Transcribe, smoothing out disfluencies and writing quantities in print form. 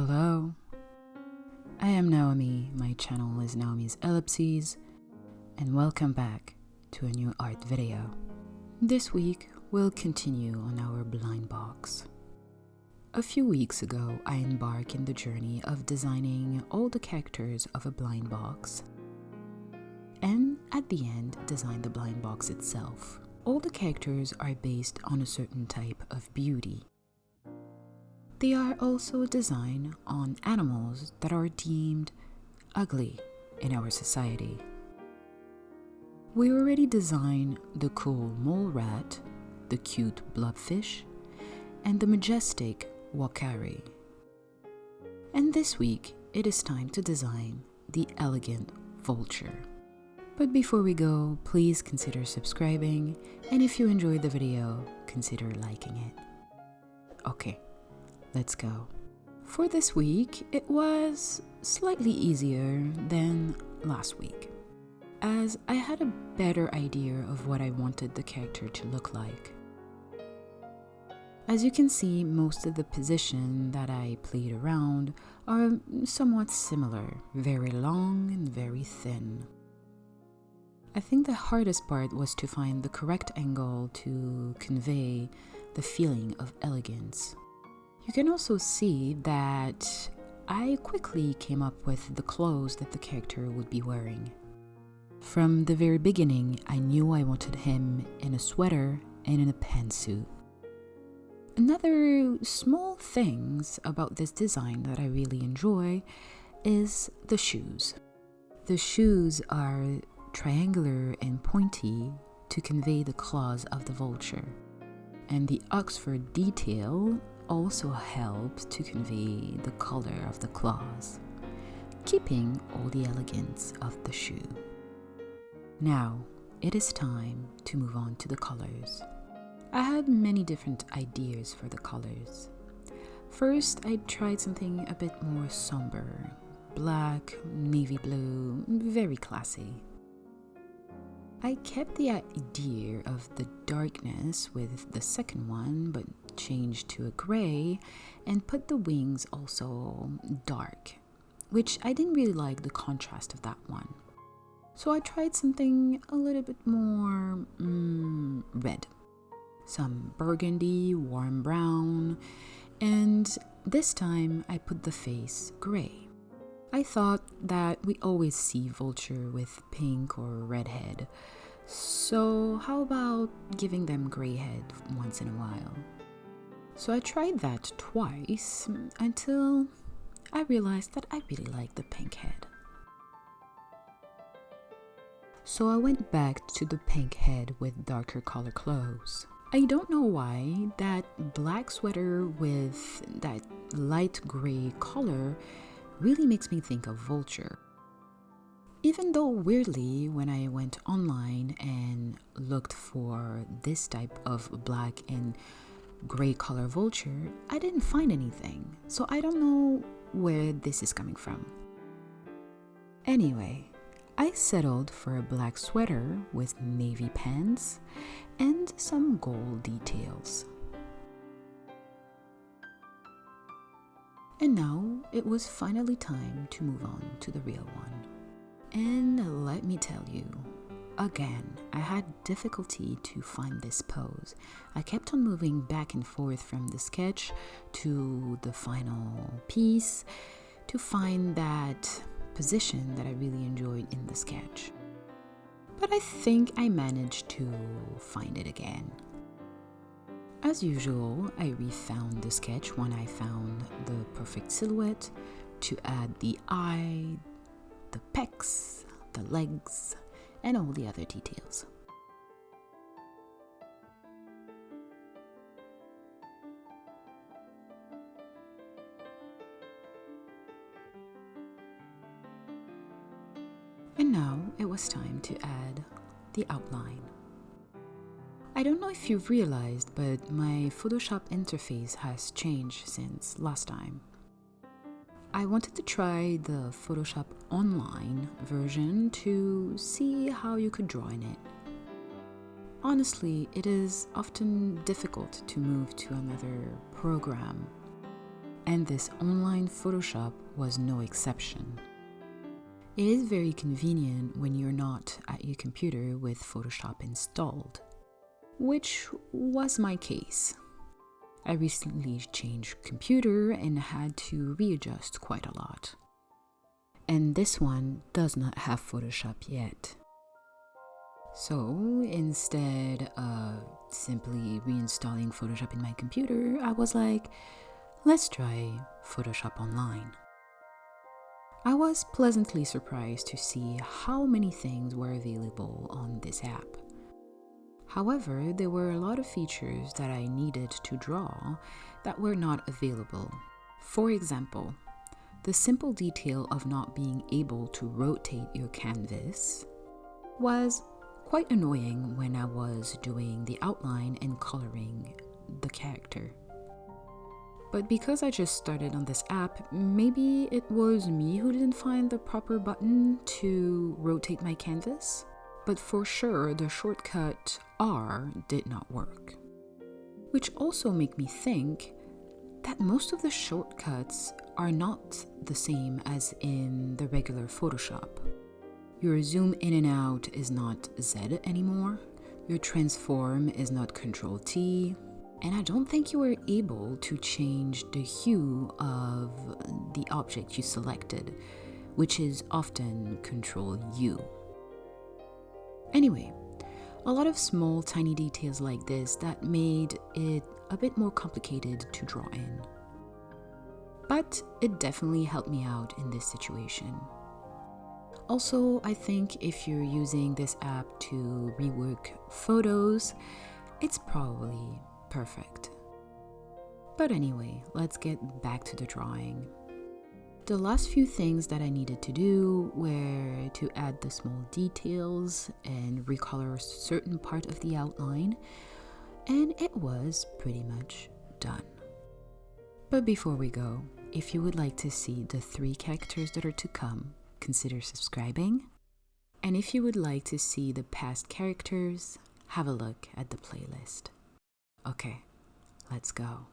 Hello, I am Naomi. My channel is Naomi's Ellipses, and welcome back to a new art video. This week, we'll continue on our blind box. A few weeks ago, I embarked in the journey of designing all the characters of a blind box, and at the end, design the blind box itself. All the characters are based on a certain type of beauty. They are also designed on animals that are deemed ugly in our society. We already designed the cool mole rat, the cute blobfish, and the majestic wakari. And this week, it is time to design the elegant vulture. But before we go, please consider subscribing, and if you enjoyed the video, consider liking it. Okay. Let's go. For this week, it was slightly easier than last week, as I had a better idea of what I wanted the character to look like. As you can see, most of the positions that I played around are somewhat similar, very long and very thin. I think the hardest part was to find the correct angle to convey the feeling of elegance. You can also see that I quickly came up with the clothes that the character would be wearing. From the very beginning, I knew I wanted him in a sweater and in a pantsuit. Another small things about this design that I really enjoy is the shoes. The shoes are triangular and pointy to convey the claws of the vulture, and the Oxford detail also helps to convey the color of the claws, keeping all the elegance of the shoe. Now, it is time to move on to the colors. I had many different ideas for the colors. First, I tried something a bit more somber, black, navy blue, very classy. I kept the idea of the darkness with the second one, but changed to a gray and put the wings also dark, which I didn't really like the contrast of that one. So I tried something a little bit more red, some burgundy, warm brown, and this time I put the face gray. I thought that we always see Vulture with pink or red head, so how about giving them gray head once in a while? So I tried that twice until I realized that I really like the pink head. So I went back to the pink head with darker color clothes. I don't know why that black sweater with that light gray color really makes me think of Vulture. Even though weirdly, when I went online and looked for this type of black and gray color Vulture, I didn't find anything. So I don't know where this is coming from. Anyway, I settled for a black sweater with navy pants and some gold details. And now it was finally time to move on to the real one. And let me tell you, again, I had difficulty to find this pose. I kept on moving back and forth from the sketch to the final piece to find that position that I really enjoyed in the sketch. But I think I managed to find it again. As usual, I refound the sketch when I found the perfect silhouette to add the eye, the pecs, the legs, and all the other details. And now it was time to add the outline. I don't know if you've realized, but my Photoshop interface has changed since last time. I wanted to try the Photoshop online version to see how you could draw in it. Honestly, it is often difficult to move to another program and this online Photoshop was no exception. It is very convenient when you're not at your computer with Photoshop installed, which was my case. I recently changed computer and had to readjust quite a lot. And this one does not have Photoshop yet. So instead of simply reinstalling Photoshop in my computer, I was like, let's try Photoshop online. I was pleasantly surprised to see how many things were available on this app. However, there were a lot of features that I needed to draw that were not available. For example, the simple detail of not being able to rotate your canvas was quite annoying when I was doing the outline and coloring the character. But because I just started on this app, maybe it was me who didn't find the proper button to rotate my canvas. But for sure, the shortcut R did not work. Which also made me think that most of the shortcuts are not the same as in the regular Photoshop. Your zoom in and out is not Z anymore. Your transform is not Ctrl T. And I don't think you were able to change the hue of the object you selected, which is often Ctrl U. Anyway, a lot of small tiny details like this that made it a bit more complicated to draw in. But it definitely helped me out in this situation. Also, I think if you're using this app to rework photos, it's probably perfect. But anyway, let's get back to the drawing. The last few things that I needed to do were to add the small details and recolor a certain part of the outline, and it was pretty much done. But before we go, if you would like to see the 3 characters that are to come, consider subscribing. And if you would like to see the past characters, have a look at the playlist. Okay, let's go.